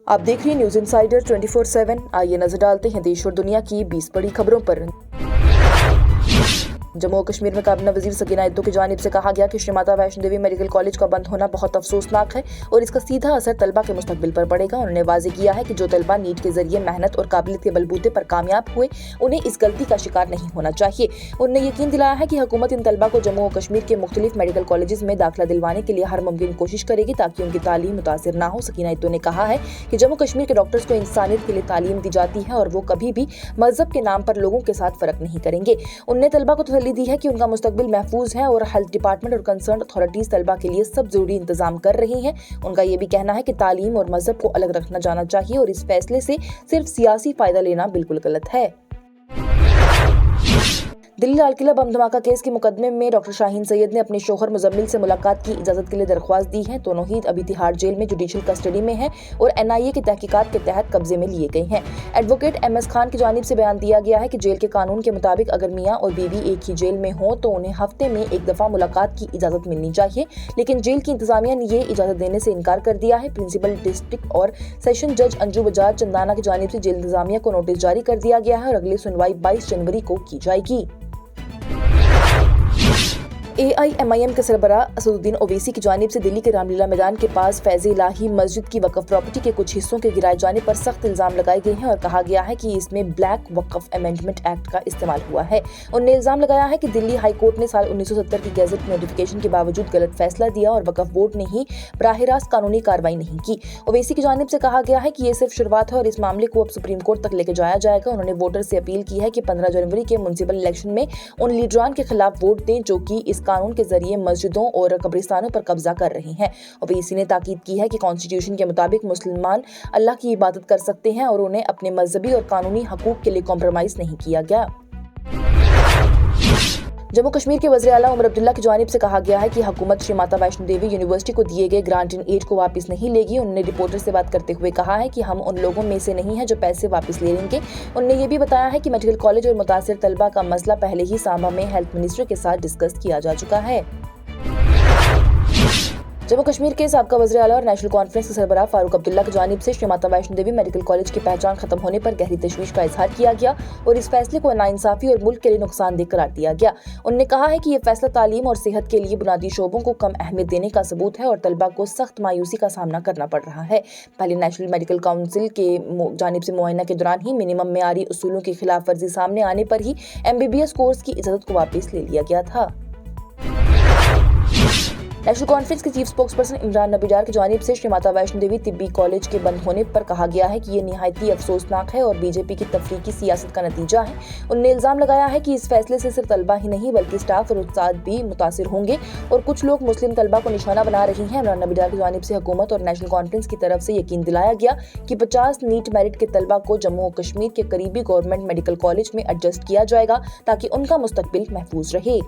आप देख रही हैं न्यूज इंसाइडर 24/7। आइए नजर डालते हैं देश और दुनिया की 20 बड़ी खबरों पर। जम्मू और कश्मीर में काबीना वजीर सकीना इद्दू की जानिब से कहा गया कि श्री माता वैष्णो देवी मेडिकल कॉलेज का बंद होना बहुत अफसोसनाक है और इसका सीधा असर तलबा के मुस्तकबिल पर पड़ेगा। उन्होंने वाज़ेह किया है कि जो तलबा नीट के जरिए मेहनत और काबिलियत के बलबूते पर कामयाब हुए, उन्हें इस गलती का शिकार नहीं होना चाहिए। उन्होंने यकीन दिलाया है कि हुकूमत इन तलबा को जम्मू और कश्मीर के मुख्तलिफ मेडिकल कॉलेज में दाखिला दिलवाने के लिए हर मुमकिन कोशिश करेगी ताकि उनकी तालीम मुतासिर न हो। सकीना इद्दू ने कहा है कि जम्मू कश्मीर के डॉक्टर्स को इंसानियत के लिए तालीम दी जाती है और वो कभी भी मजहब के नाम पर लोगों के साथ फर्क नहीं करेंगे। उन्होंने तलबा को तसल्ली दी है कि उनका मुस्तकबिल महफूज है और हेल्थ डिपार्टमेंट और कंसर्न अथॉरिटीज तलबा के लिए सब जरूरी इंतजाम कर रही हैं। उनका ये भी कहना है कि तालीम और मजहब को अलग रखना जाना चाहिए और इस फैसले से सिर्फ सियासी फायदा लेना बिल्कुल गलत है। दिल्ली लाल किला बम धमाका केस के मुकदमे में डॉक्टर शाहीन सैयद ने अपने शोहर मुजम्मिल से मुलाकात की इजाजत के लिए दरख्वास्त दी है। दोनों ही अभी तिहाड़ जेल में जुडिशियल कस्टडी में हैं और NIA की तहकीकात के तहत कब्जे में लिए गए हैं। एडवोकेट MS खान की जानिब से बयान दिया गया है कि जेल के कानून के मुताबिक अगर मियां और बीवी एक ही जेल में हो तो उन्हें हफ्ते में एक दफा मुलाकात की इजाजत मिलनी चाहिए, लेकिन जेल की इंतजामिया ने ये इजाजत देने से इनकार कर दिया है। प्रिंसिपल डिस्ट्रिक्ट और सेशन जज अंजू बजाज चंदाना की जानिब से जेल इंतजामिया को नोटिस जारी कर दिया गया है और अगली सुनवाई 22 जनवरी को की जाएगी। AIMIM के सरबराह असदुद्दीन ओवैसी की जानिब से दिल्ली के रामलीला मैदान के पास फैज़-ए-इलाही मस्जिद की वक्फ प्रॉपर्टी के कुछ हिस्सों के गिराए जाने पर सख्त इल्जाम लगाए गए हैं और कहा गया है कि इसमें ब्लैक वक्फ अमेंडमेंट एक्ट का इस्तेमाल हुआ है। उन्होंने इल्जाम लगाया है कि दिल्ली हाई कोर्ट ने साल 1970 की गैजेट नोटिफिकेशन के बावजूद गलत फैसला दिया और वक्फ बोर्ड ने ही बराह रास्त कानूनी कार्रवाई नहीं की। ओवैसी की जानिब से कहा गया है कि ये सिर्फ शुरुआत है और इस मामले को अब सुप्रीम कोर्ट तक लेकर जाया जाएगा। उन्होंने वोटर से अपील की है कि 15 जनवरी के म्युनिसिपल इलेक्शन में उन लीडरान के खिलाफ वोट दें जो कि इस कानून के जरिए मस्जिदों और कब्रिस्तानों पर कब्जा कर रहे हैं। ओवैसी ने ताकीद की है कि कॉन्स्टिट्यूशन के मुताबिक मुसलमान अल्लाह की इबादत कर सकते हैं और उन्हें अपने मजहबी और कानूनी हकूक के लिए कॉम्प्रोमाइज नहीं किया गया। जम्मू कश्मीर के वज़ीर आला उमर अब्दुल्ला की जानिब से कहा गया है कि हुकूमत श्री माता वैष्णो देवी यूनिवर्सिटी को दिए गए ग्रांट इन एड को वापस नहीं लेगी। उन्होंने रिपोर्टर से बात करते हुए कहा है कि हम उन लोगों में से नहीं हैं जो पैसे वापस ले लेंगे। उन्होंने ये भी बताया है कि मेडिकल कॉलेज और मुतासिर तलबा का मसला पहले ही सांबा में हेल्थ मिनिस्टर के साथ डिस्कस किया जा चुका है। जम्मू कश्मीर के साबका वज़ीर आला और नेशनल कॉन्फ्रेंस के सरबराह फारूक अब्दुल्ला की जानिब से श्री माता वैष्णो देवी मेडिकल कॉलेज की पहचान खत्म होने पर गहरी तशवीश का इजहार किया गया और इस फैसले को नाइंसाफी और मुल्क के लिए नुकसानदेह करार दिया गया। उन्होंने कहा है कि ये फैसला तालीम और सेहत के लिए बुनियादी शोबों को कम अहमियत देने का सबूत है और तलबा को सख्त मायूसी का सामना करना पड़ रहा है। पहले नेशनल मेडिकल काउंसिल के जानिब से मुआयना के दौरान ही मिनिमम मेयारी उसूलों की खिलाफ वर्जी सामने आने पर ही MBBS कोर्स की इजाजत को वापस ले लिया गया था। नेशनल कॉन्फ्रेंस के चीफ स्पोक्सपर्सन इमरान नबी डार की जानिब से श्री माता वैष्णो देवी तिब्बी कॉलेज के बंद होने पर कहा गया है कि ये निहायती अफसोसनाक है और BJP की तफरीकी सियासत का नतीजा है। उन्होंने इल्जाम लगाया है कि इस फैसले से सिर्फ तलबा ही नहीं बल्कि स्टाफ और उस्ताद भी मुतासिर होंगे और कुछ लोग मुस्लिम तलबा को निशाना बना रही हैं। इमरान नबी डार की जानिब से हुकूमत और नेशनल कॉन्फ्रेंस की तरफ से यकीन दिलाया गया कि 50 नीट मेरिट के तलबा को जम्मू और कश्मीर के करीबी गवर्नमेंट मेडिकल कॉलेज में एडजस्ट किया जाएगा ताकि उनका मुस्तकबिल महफूज रहे।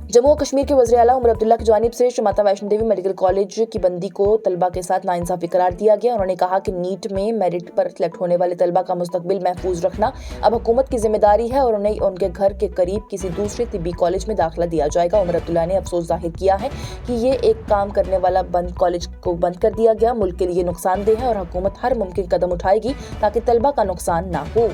जम्मू और कश्मीर के वज़ीर आला उमर अब्दुल्ला की जानिब से श्री माता वैष्णो देवी मेडिकल कॉलेज की बंदी को तलबा के साथ नाइंसाफी करार दिया गया। उन्होंने कहा कि नीट में मेरिट पर सिलेक्ट होने वाले तलबा का मुस्तकबिल महफूज रखना अब हुकूमत की जिम्मेदारी है और उन्हें उनके घर के करीब किसी दूसरे तिब्बी कॉलेज में दाखिला दिया जाएगा। उमर अब्दुल्ला ने अफसोस जाहिर किया है कि ये एक काम करने वाला बंद कॉलेज को बंद कर दिया गया मुल्क के लिए नुकसानदेह है और हुकूमत हर मुमकिन कदम उठाएगी ताकि तलबा का नुकसान ना हो।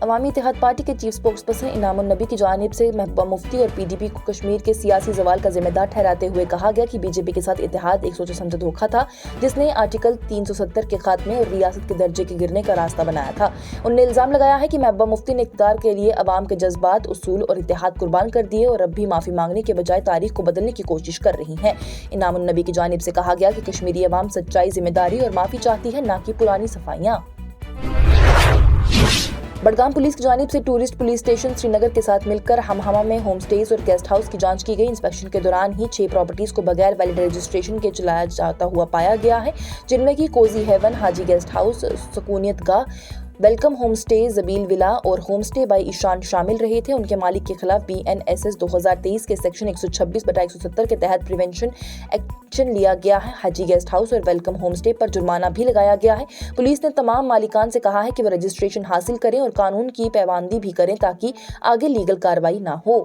अवामी इत्तेहाद पार्टी के चीफ स्पोक्सपर्सन इनामुन नबी की जानिब से महबूबा मुफ्ती और PDP को कश्मीर के सियासी जवाल का जिम्मेदार ठहराते हुए कहा गया कि BJP के साथ इत्तेहाद एक सोचा समझा धोखा था जिसने आर्टिकल 370 के खात्मे और रियासत के दर्जे के गिरने का रास्ता बनाया था। उन्होंने इल्जाम लगाया है कि महबूबा मुफ्ती ने इक़्तिदार के लिए अवाम के जज्बात, उसूल और इत्तेहाद कुर्बान कर दिए और अब भी माफी मांगने के बजाय तारीख को बदलने की कोशिश कर रही हैं। इनामुन नबी की जानिब से कहा गया कि कश्मीरी अवाम सच्चाई, जिम्मेदारी और माफी चाहती है, न कि पुरानी सफाइयाँ। बडगाम पुलिस की जानिब से टूरिस्ट पुलिस स्टेशन श्रीनगर के साथ मिलकर हमहमा में होम स्टेज और गेस्ट हाउस की जांच की गई। इंस्पेक्शन के दौरान ही 6 प्रॉपर्टीज को बगैर वैलिड रजिस्ट्रेशन के चलाया जाता हुआ पाया गया है, जिनमें की कोजी हेवन, हाजी गेस्ट हाउस, सुकूनियत गाह, welcome home stay, Zabeel villa और होम स्टे बाय ईशान शामिल रहे थे। उनके मालिक के खिलाफ BNSS 2023 के सेक्शन 126/170 के तहत प्रिवेंशन एक्शन लिया गया है। हाजी गेस्ट हाउस और वेलकम होम स्टे पर जुर्माना भी लगाया गया है। पुलिस ने तमाम मालिकान से कहा है कि वो रजिस्ट्रेशन हासिल करें और कानून की पैबंदी भी करें ताकि आगे लीगल कार्रवाई ना हो।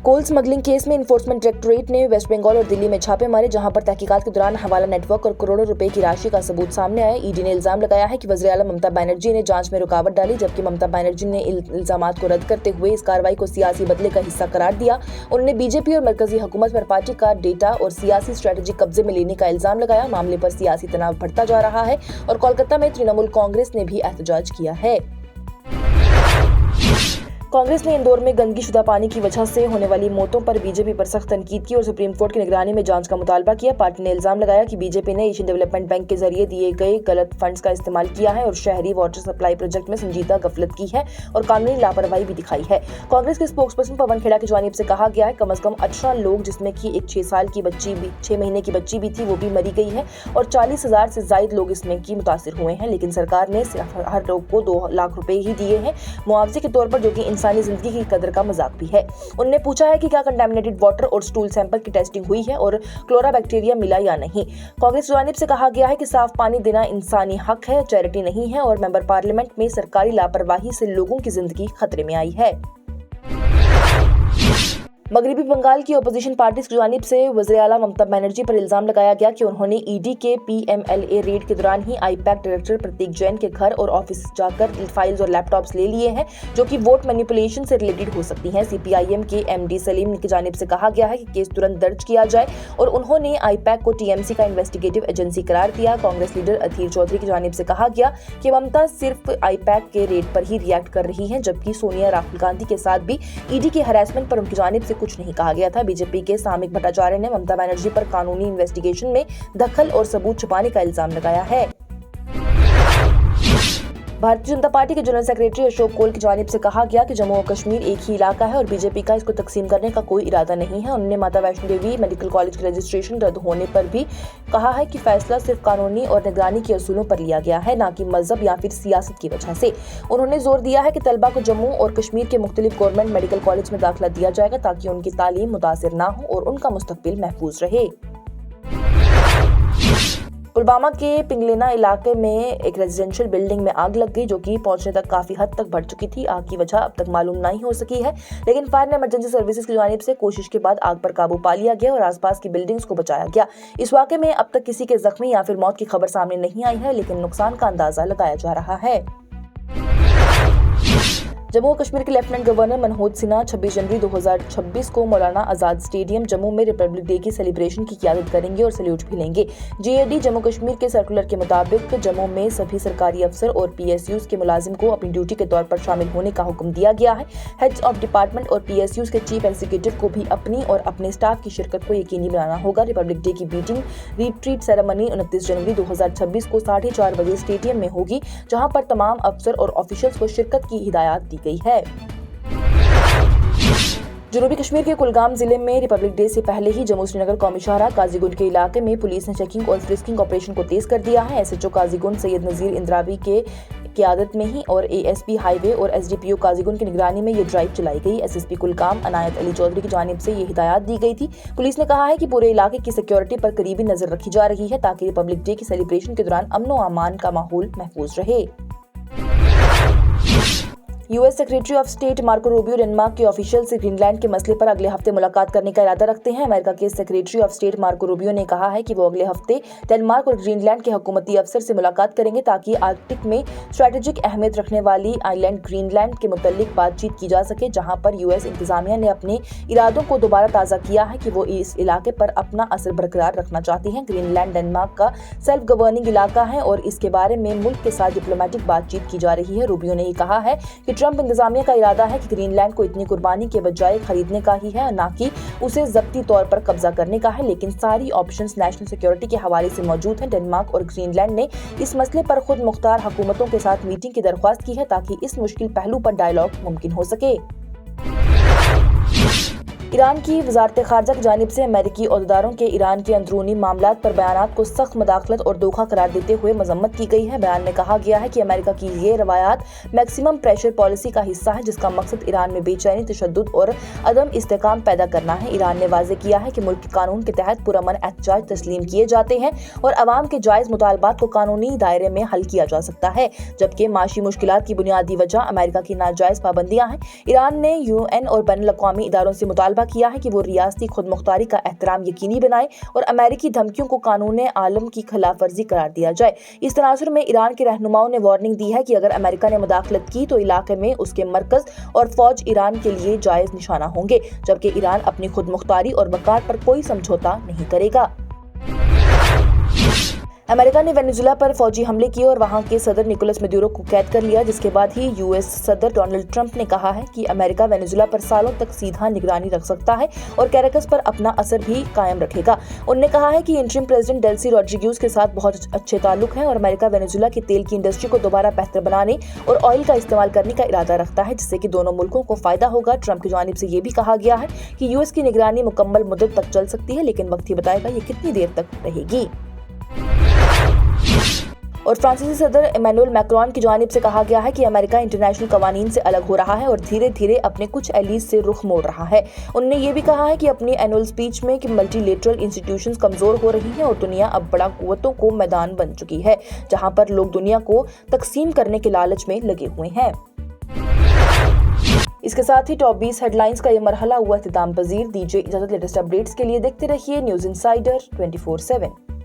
कोल स्मगलिंग केस में इन्फोर्समेंट डायरेक्टोरेट ने वेस्ट बंगाल और दिल्ली में छापे मारे, जहां पर तहकीकात के दौरान हवाला नेटवर्क और करोड़ों रुपए की राशि का सबूत सामने आया। ईडी ने इल्जाम लगाया है कि वज़ीर-ए-आज़म ममता बनर्जी ने जांच में रुकावट डाली, जबकि ममता बनर्जी ने इल्जामात को रद्द करते हुए इस कार्रवाई को सियासी बदले का हिस्सा करार दिया। उन्होंने बीजेपी और मरकजी हुकूमत पर पार्टी का डेटा और सियासी स्ट्रेटेजी कब्जे में लेने का इल्जाम लगाया। मामले पर सियासी तनाव बढ़ता जा रहा है और कोलकाता में तृणमूल कांग्रेस ने भी एहतजाज किया है। कांग्रेस ने इंदौर में गंदगी शुदा पानी की वजह से होने वाली मौतों पर बीजेपी पर सख्त तनकीद की और सुप्रीम कोर्ट की निगरानी में जांच का मुतालबा किया। पार्टी ने इल्जाम लगाया कि बीजेपी ने एशियन डेवलपमेंट बैंक के जरिए दिए गए गलत फंड्स का इस्तेमाल किया है और शहरी वाटर सप्लाई प्रोजेक्ट में संजीदा गफलत की है और कानूनी लापरवाही भी दिखाई है। कांग्रेस के स्पोक्सपर्सन पवन खेड़ा की जानिब से कहा गया है, कम से कम 18 लोग, जिसमें की एक 6 महीने की बच्ची भी थी, वो भी मरी गई है और 40,000 से ज्यादा लोग इसमें की मुतासिर हुए हैं, लेकिन सरकार ने सिर्फ हर लोग को 2 लाख रुपए ही दिए हैं मुआवजे के तौर पर, जो कि इंसानी जिंदगी की कदर का मजाक भी है। उन्होंने पूछा है कि क्या कंटामिनेटेड वाटर और स्टूल सैंपल की टेस्टिंग हुई है और क्लोरा बैक्टीरिया मिला या नहीं। कांग्रेस जानिब से कहा गया है कि साफ पानी देना इंसानी हक है, चैरिटी नहीं है और मेंबर पार्लियामेंट में सरकारी लापरवाही से लोगों की जिंदगी खतरे में आई है। मगरबी बंगाल की अपोजिशन पार्टीज की जानिब से वज़ीर-ए-आला ममता बनर्जी पर इल्जाम लगाया गया कि उन्होंने ईडी के PMLA रेड के दौरान ही आईपैक डायरेक्टर प्रतीक जैन के घर और ऑफिस जाकर फाइल्स और लैपटॉप्स ले लिए हैं, जो कि वोट मैनिपुलेशन से रिलेटेड हो सकती हैं। CPIM के MD सलीम की जानिब से कहा गया है कि केस तुरंत दर्ज किया जाए और उन्होंने आईपैक को TMC का इन्वेस्टिगेटिव एजेंसी करार दिया। कांग्रेस लीडर अधीर चौधरी की जानिब से कहा गया कि ममता सिर्फ आईपैक के रेड पर ही रिएक्ट कर रही हैं, जबकि सोनिया राहुल गांधी के साथ भी ईडी के हैरेसमेंट पर उनकी जानिब से कुछ नहीं कहा गया था। बीजेपी के सामिक भट्टाचार्य ने ममता बनर्जी पर कानूनी इन्वेस्टिगेशन में दखल और सबूत छुपाने का इल्जाम लगाया है। भारतीय जनता पार्टी के जनरल सेक्रेटरी अशोक कोल की जानिब से कहा गया कि जम्मू और कश्मीर एक ही इलाका है और बीजेपी का इसको तकसीम करने का कोई इरादा नहीं है। उन्होंने माता वैष्णो देवी मेडिकल कॉलेज के रजिस्ट्रेशन रद्द होने पर भी कहा है कि फैसला सिर्फ कानूनी और निगरानी के असूलों पर लिया गया है, न कि मजहब या फिर सियासत की वजह से। उन्होंने जोर दिया है कि तलबा को जम्मू और कश्मीर के मुख्तलिफ गवर्नमेंट मेडिकल कॉलेज में दाखिला दिया जाएगा ताकि उनकी तालीम मुतासिर न हो और उनका मुस्तकबिल महफूज रहे। पुलवामा के पिंगलेना इलाके में एक रेजिडेंशियल बिल्डिंग में आग लग गई, जो कि पहुंचने तक काफी हद तक बढ़ चुकी थी। आग की वजह अब तक मालूम नहीं हो सकी है, लेकिन फायर एंड इमरजेंसी सर्विसेज की जानिब से कोशिश के बाद आग पर काबू पा लिया गया और आसपास की बिल्डिंग्स को बचाया गया। इस वाक़े में अब तक किसी के जख्मी या फिर मौत की खबर सामने नहीं आई है, लेकिन नुकसान का अंदाजा लगाया जा रहा है। जम्मू और कश्मीर के लेफ्टिनेंट गवर्नर मनोज सिन्हा 26 जनवरी 2026 को मौलाना आजाद स्टेडियम जम्मू में रिपब्लिक डे की सेलिब्रेशन की क़ियादत करेंगे और सैल्यूट भी लेंगे। GAD जम्मू कश्मीर के सर्कुलर के मुताबिक जम्मू में सभी सरकारी अफसर और PSUs के मुलाजिम को अपनी ड्यूटी के तौर पर शामिल होने का हुक्म दिया गया है। हेड्स ऑफ डिपार्टमेंट और PSUs के चीफ एग्जीक्यूटिव को भी अपनी और अपने स्टाफ की शिरकत को यकीनी बनाना होगा। रिपब्लिक डे की मीटिंग रिट्रीट सेरेमनी 29 जनवरी 2026 को 4:30 बजे स्टेडियम में होगी, जहां पर तमाम अफसर और ऑफिशियल्स को शिरकत की हिदायत दी गई है। जनूबी कश्मीर के कुलगाम जिले में रिपब्लिक डे से पहले ही जम्मू श्रीनगर कौमी शाहराह काजीगुंड के इलाके में पुलिस ने चेकिंग और फ्रिस्किंग ऑपरेशन को तेज कर दिया है। SHO काजीगुंड सैयद नजीर इंद्रावी के क़ियादत में ही और ASP हाईवे और SDPO काजीगुंड की निगरानी में ये ड्राइव चलाई गई। SSP कुलगाम अनायत अली चौधरी की जानिब से ये हिदायत दी गई थी। पुलिस ने कहा है कि पूरे इलाके की सिक्योरिटी पर करीबी नजर रखी जा रही है ताकि रिपब्लिक डे की सेलिब्रेशन के दौरान अमन व अमान का माहौल महफूज रहे। US secretary of state Marco Rubio Denmark के ऑफिशियल से ग्रीनलैंड के मसले पर अगले हफ्ते मुलाकात करने का इरादा रखते हैं। अमेरिका के secretary of state Marco Rubio ने कहा है कि वो अगले हफ्ते डेनमार्क और ग्रीनलैंड के हुकूमती अफसर से मुलाकात करेंगे ताकि आर्कटिक में स्ट्रेटेजिक अहमियत रखने वाली आइलैंड ग्रीनलैंड के मुतल्लिक बातचीत की जा सके, जहां पर US इंतजामिया ने अपने इरादों को दोबारा ताज़ा किया है कि वो इस इलाके पर अपना असर बरकरार रखना चाहती हैं। ग्रीनलैंड डेनमार्क का सेल्फ गवर्निंग इलाका है और इसके बारे में मुल्क के साथ डिप्लोमेटिक बातचीत की जा रही है। रूबियो ने ये कहा है कि ट्रंप इंतजामिया का इरादा है कि ग्रीनलैंड को इतनी कुर्बानी के बजाय खरीदने का ही है, न कि उसे जब्ती तौर पर कब्जा करने का है, लेकिन सारी ऑप्शंस नेशनल सिक्योरिटी के हवाले से मौजूद हैं। डेनमार्क और ग्रीनलैंड ने इस मसले पर खुद मुख्तार हुकूमतों के साथ मीटिंग की दरख्वास्त की है ताकि इस मुश्किल पहलू पर डायलॉग मुमकिन हो सके। ईरान की वजारत खारजा की जानिब से अमेरिकी ओहदेदारों के ईरान के अंदरूनी मामलात पर बयानात को सख्त मदाखलत और धोखा करार देते हुए मजम्मत की गई है। बयान में कहा गया है कि अमेरिका की ये रवायात मैक्सिमम प्रेशर पॉलिसी का हिस्सा है, जिसका मकसद ईरान में बेचैनी, तशद्दुद और अदम इस्तेकाम पैदा करना है। ईरान ने वाज़ेह किया है कि मुल्क के कानून के तहत पुरअमन एहतजाज तस्लीम किए जाते हैं और अवाम के जायज़ मुतालबात को कानूनी दायरे में हल किया जा सकता है, जबकि माशी मुश्किलात की बुनियादी वजह अमेरिका की नाजायज़ पाबंदियाँ हैं। ईरान ने UN और बैनुल अक़वामी इदारों से मुतालबा मुतालबा किया है कि वो रियासती खुद मुख्तारी का एहतराम यकीनी बनाए और अमेरिकी धमकियों को कानून आलम की खिलाफ वर्जी करार दिया जाए। इस तनाजुर में ईरान के रहनुमाओं ने वार्निंग दी है कि अगर अमेरिका ने मुदाखलत की तो इलाके में उसके मरकज और फौज ईरान के लिए जायज निशाना होंगे, जबकि ईरान अपनी खुद मुख्तारी और बकार पर कोई समझौता नहीं करेगा। अमेरिका ने वेनेजुएला पर फौजी हमले किए और वहां के सदर निकोलस मदुरो को कैद कर लिया, जिसके बाद ही यूएस सदर डोनाल्ड ट्रंप ने कहा है कि अमेरिका वेनेजुएला पर सालों तक सीधा निगरानी रख सकता है और कैरेकस पर अपना असर भी कायम रखेगा। उन्होंने कहा है कि इंटरिम प्रेसिडेंट डेल्सी रोड्रिग्यूज के साथ बहुत अच्छे ताल्लुक हैं और अमेरिका वेनेजुएला की तेल की इंडस्ट्री को दोबारा बेहतर बनाने और ऑयल का इस्तेमाल करने का इरादा रखता है, जिससे कि दोनों मुल्कों को फायदा होगा। ट्रंप की जानिब से ये भी कहा गया है कि यूएस की निगरानी मुकम्मल मुद्दत तक चल सकती है, लेकिन वक्त ही बताएगा ये कितनी देर तक रहेगी। और फ्रांसीसी सदर इमैनुअल मैक्रोन की जानिब से कहा गया है कि अमेरिका इंटरनेशनल कवानीन से अलग हो रहा है और धीरे धीरे अपने कुछ एलीज से रुख मोड़ रहा है। उन्होंने ये भी कहा है कि अपनी एनुअल स्पीच में कि मल्टीलेटरल इंस्टीट्यूशंस कमजोर हो रही हैं और दुनिया अब बड़ा कुव्वतों को मैदान बन चुकी है, जहां पर लोग दुनिया को तकसीम करने के लालच में लगे हुए हैं। इसके साथ ही टॉप 20 हेडलाइंस का ये मरहला हुआ इख्तिताम पजीर। दीजिए इजाजत, लेटेस्ट अपडेट्स के लिए देखते रहिए न्यूज़ इनसाइडर 24/7।